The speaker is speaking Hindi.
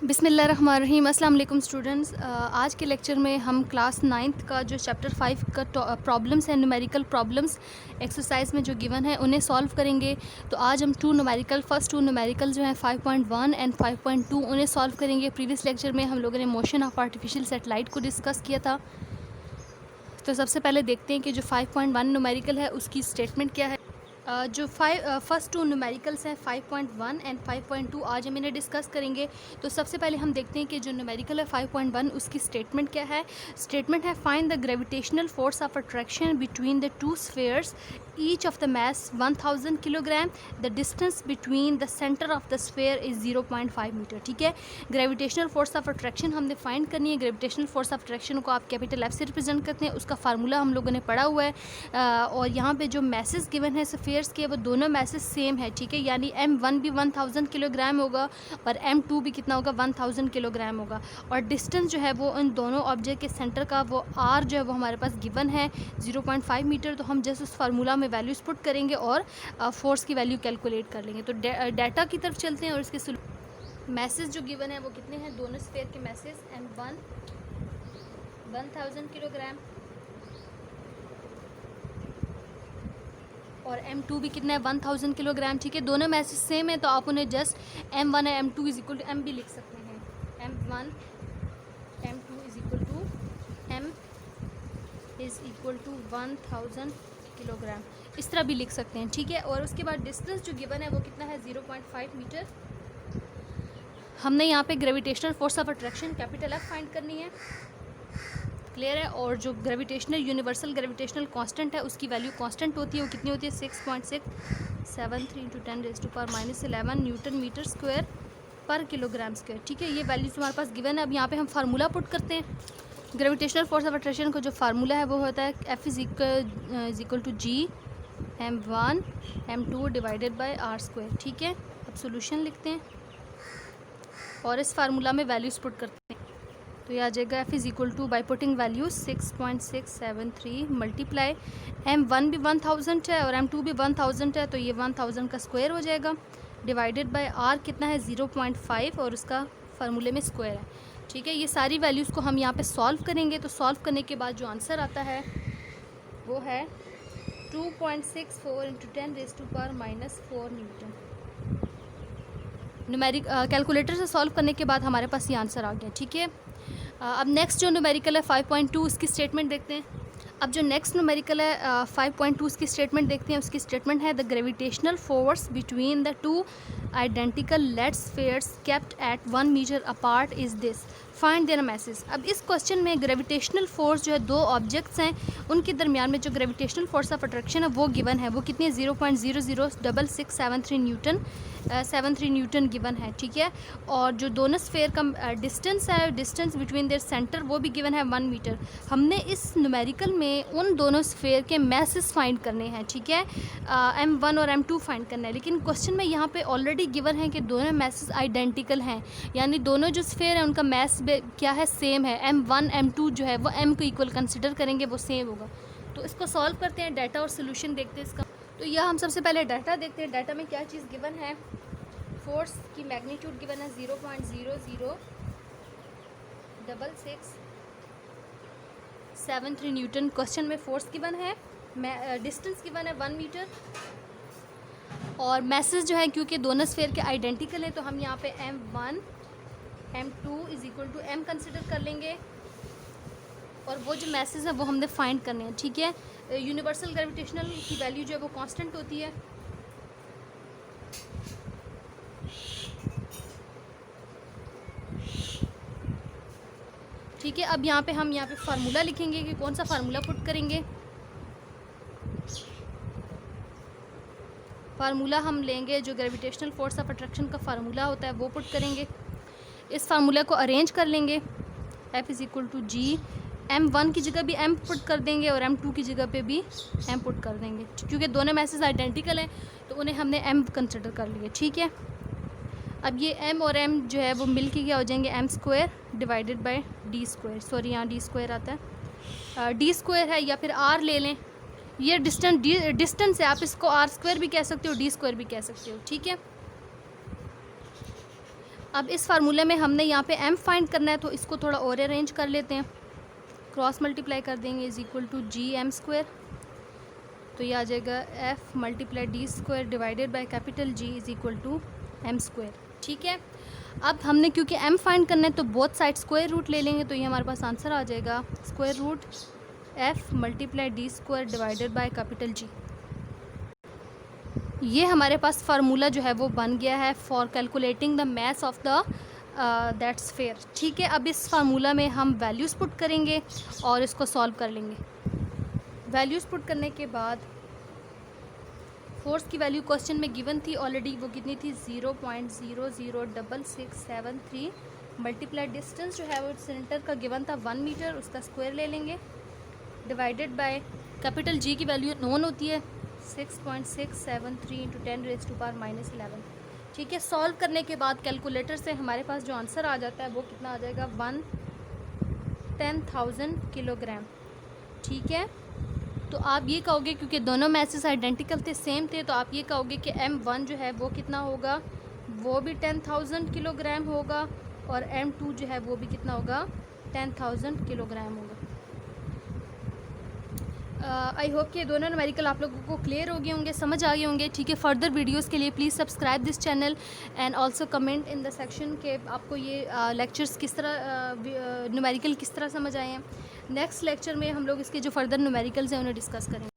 बिस्मिल्लाहिर्रहमानिर्रहीम। अस्सलाम वालेकुम स्टूडेंट्स। आज के लेक्चर में हम क्लास 9th का जो चैप्टर 5 का प्रॉब्लम्स हैं, न्यूमेरिकल प्रॉब्लम्स एक्सरसाइज में जो गिवन है उन्हें सॉल्व करेंगे। तो आज हम फर्स्ट टू न्यूमेरिकल जो है 5.1 एंड 5.2 उन्हें सॉल्व करेंगे। प्रीवियस लेक्चर में हम लोगों ने मोशन ऑफ आर्टिफिशियल सैटेलाइट को डिस्कस किया था। तो सबसे पहले देखते हैं कि जो 5.1 न्यूमेरिकल है उसकी स्टेटमेंट क्या है। जो फर्स्ट टू न्यूमेरिकल्स हैं 5.1 एंड 5.2 आज हम इन्हें डिस्कस करेंगे। तो सबसे पहले हम देखते हैं कि जो न्यूमेरिकल है 5.1 उसकी स्टेटमेंट क्या है। स्टेटमेंट है find the gravitational force of attraction between the two spheres each of the mass 1000 kilogram, the distance between the centre of the sphere is 0.5 metre. ठीक है, ग्रेविटेशनल फोर्स ऑफ अट्रैक्शन हमने फाइंड करनी है। ग्रेविटेशनल फोर्स ऑफ अट्रैक्शन को आप कैपिटल एफ से रिप्रेजेंट करते हैं, उसका फार्मूला हम लोगों ने पढ़ा हुआ है। और यहाँ पे जो मैसेज गिवन है स्फीयर्स के वो दोनों मैसेज सेम है। ठीक है, यानी M1 भी 1000 किलोग्राम होगा और M2 भी कितना होगा 1000 किलोग्राम होगा। और डिस्टेंस जो है वो उन दोनों ऑब्जेक्ट के सेंटर का वो R जो है वो हमारे पास गिवन है 0.5 मीटर। तो हम जस्ट उस फार्मूला में वैल्यूज़ पुट करेंगे और फोर्स की वैल्यू कैलकुलेट कर लेंगे। तो डाटा की तरफ चलते हैं और इसके मैसेज जो गिवन है वो कितने हैं, दोनों स्फीयर के मैसेज M1 1000 किलोग्राम और M2 भी कितना है 1000 किलोग्राम। ठीक है, दोनों मैसेज सेम है तो आप उन्हें जस्ट M1 है M2 is equal to M भी लिख सकते हैं। M1 M2 is equal to M is equal to 1000 kilogram, इस तरह भी लिख सकते हैं। ठीक है, और उसके बाद डिस्टेंस जो गिवन है वो कितना है 0.5 मीटर। हमने यहाँ पे gravitational force of attraction capital F find करनी है, क्लियर है। और जो ग्रेविटेशनल यूनिवर्सल ग्रेविटेशनल कांस्टेंट है उसकी वैल्यू कांस्टेंट होती है, वो कितनी होती है 6.673 × 10⁻⁻11 न्यूटन मीटर स्क्वायर पर किलोग्राम स्क्वायर। ठीक है, ये वैल्यूज हमारे पास गिवन है। अब यहाँ पे हम फार्मूला पुट करते हैं। ग्रेविटेशनल फोर्स ऑफ अट्रैक्शन का जो फार्मूला है वो होता है F is equal to G M1 M2 divided by R square. ठीक है, अब सोल्यूशन लिखते हैं और इस फार्मूला में वैल्यूज पुट करते हैं। तो ये आ जाएगा F is equal two by putting value 6.673 multiply M1 भी 1000 है और M2 भी 1000 है, तो ये 1000 का स्क्वायर हो जाएगा डिवाइडेड बाय R कितना है 0.5 और उसका फार्मूले में स्क्वायर है। ठीक है, ये सारी वैल्यूज़ को हम यहाँ पे सॉल्व करेंगे। तो सॉल्व करने के बाद जो आंसर आता है वो है 2.64 × 10⁻⁻4 न्यूटन। न्यूमेरिक कैलकुलेटर से सॉल्व करने के बाद हमारे पास ये आंसर आ गया। ठीक है, अब नेक्स्ट जो न्यूमेरिकल है 5.2 उसकी स्टेटमेंट देखते हैं। अब जो नेक्स्ट न्यूमेरिकल है 5.2 उसकी स्टेटमेंट देखते हैं। उसकी स्टेटमेंट है the gravitational force between the two identical lead spheres kept at 1 metre apart is this, find their masses. अब इस क्वेश्चन में ग्रेविटेशनल फोर्स जो है दो ऑब्जेक्ट्स हैं उनके दरमियान में जो ग्रेविटेशनल फोर्स ऑफ अट्रैक्शन है वो गिवन है, वो कितनी है 0.006673 न्यूटन गिवन है। ठीक है, और जो दोनों स्फेयर का डिस्टेंस है, डिस्टेंस बिटवीन देयर सेंटर वो भी गिवन है 1 मीटर। हमने इस न्यूमेरिकल में उन दोनों स्फेयर के मैसेज फाइंड करने हैं। ठीक है, M1 और M2 फाइंड करना है, लेकिन क्वेश्चन में यहाँ पे ऑलरेडी गिवन है कि दोनों मैसेज आइडेंटिकल हैं, यानी दोनों जो स्फेयर हैं उनका मैस क्या है सेम है। M1 M2 जो है वो M को इक्वल कंसिडर करेंगे, वो सेम होगा। तो इसको सॉल्व करते हैं, डाटा और सोल्यूशन देखते हैं इसका। तो यह हम सबसे पहले डाटा देखते हैं। डाटा में क्या चीज़ गिवन है, फोर्स की मैग्नीट्यूड गिवन है 0.006673 न्यूटन। क्वेश्चन में फोर्स गिवन है, डिस्टेंस गिवन है 1 मीटर और मैसेज जो है क्योंकि दोनों स्फेयर के आइडेंटिकल है तो हम यहाँ पे M1 M2 is equal to M consider कर लेंगे और वो जो मैसेज है वो हमने फाइंड करने हैं। ठीक है, यूनिवर्सल ग्रेविटेशनल की वैल्यू जो है वो कांस्टेंट होती है। ठीक है, अब यहाँ पे हम फार्मूला लिखेंगे कि कौन सा फार्मूला पुट करेंगे। फार्मूला हम लेंगे जो ग्रेविटेशनल फोर्स ऑफ अट्रैक्शन का फार्मूला होता है वो पुट करेंगे। इस फार्मूला को अरेंज कर लेंगे। F is equal to G M1 की जगह भी M पुट कर देंगे और M2 की जगह पे भी M पुट कर देंगे, क्योंकि दोनों मैसेज आइडेंटिकल हैं तो उन्हें हमने M कंसिडर कर लिया। ठीक है, अब ये M और M जो है वो मिल के क्या हो जाएंगे M square divided bye D square. Sorry, यहाँ D स्क्वायर आता है, D स्क्वायर है या फिर R ले लें। ये डिस्टेंस है, आप इसको R स्क्वायर भी कह सकते हो, D स्क्वायर भी कह सकते हो। ठीक है, अब इस फार्मूले में हमने यहाँ पे m फाइंड करना है, तो इसको थोड़ा और अरेंज कर लेते हैं, क्रॉस मल्टीप्लाई कर देंगे is equal to G M square, तो ये आ जाएगा f multiply D square divided by capital G is equal to M square. ठीक है, अब हमने क्योंकि m फाइंड करना है तो बोथ साइड स्क्वायर रूट ले लेंगे, तो ये हमारे पास आंसर आ जाएगा square root f multiply D square divided by capital G। ये हमारे पास फार्मूला जो है वो बन गया है for calculating the mass of the that sphere. ठीक है, अब इस फार्मूला में हम वैल्यूज़ पुट करेंगे और इसको सॉल्व कर लेंगे। वैल्यूज़ पुट करने के बाद फोर्स की वैल्यू क्वेश्चन में गिवन थी ऑलरेडी, वो कितनी थी 0.006673 मल्टीप्लाई डिस्टेंस जो है वो सेंटर का गिवन था 1 मीटर, उसका स्क्वायर ले लेंगे डिवाइडेड बाय कैपिटल G की वैल्यू नोन होती है 6.673 इंटू 10⁻⁻11। ठीक है, सॉल्व करने के बाद कैलकुलेटर से हमारे पास जो आंसर आ जाता है वो कितना आ जाएगा 10,000 किलोग्राम। ठीक है, तो आप ये कहोगे क्योंकि दोनों मैसेज आइडेंटिकल थे, सेम थे, तो आप ये कहोगे कि M1 जो है वो कितना होगा, वो भी 10,000 किलोग्राम होगा, और M2 जो है वो भी कितना होगा 10,000 किलोग्राम होगा। आई होप कि दोनों न्यूमेरिकल आप लोगों को क्लियर हो गए होंगे, समझ आ गए होंगे। ठीक है, फर्दर वीडियोस के लिए please subscribe this channel and also comment in the section के आपको ये लेक्चर्स किस तरह न्यूमेरिकल किस तरह समझ आए हैं। नेक्स्ट लेक्चर में हम लोग इसके जो फर्दर न्यूमेरिकल्स हैं उन्हें डिस्कस करेंगे।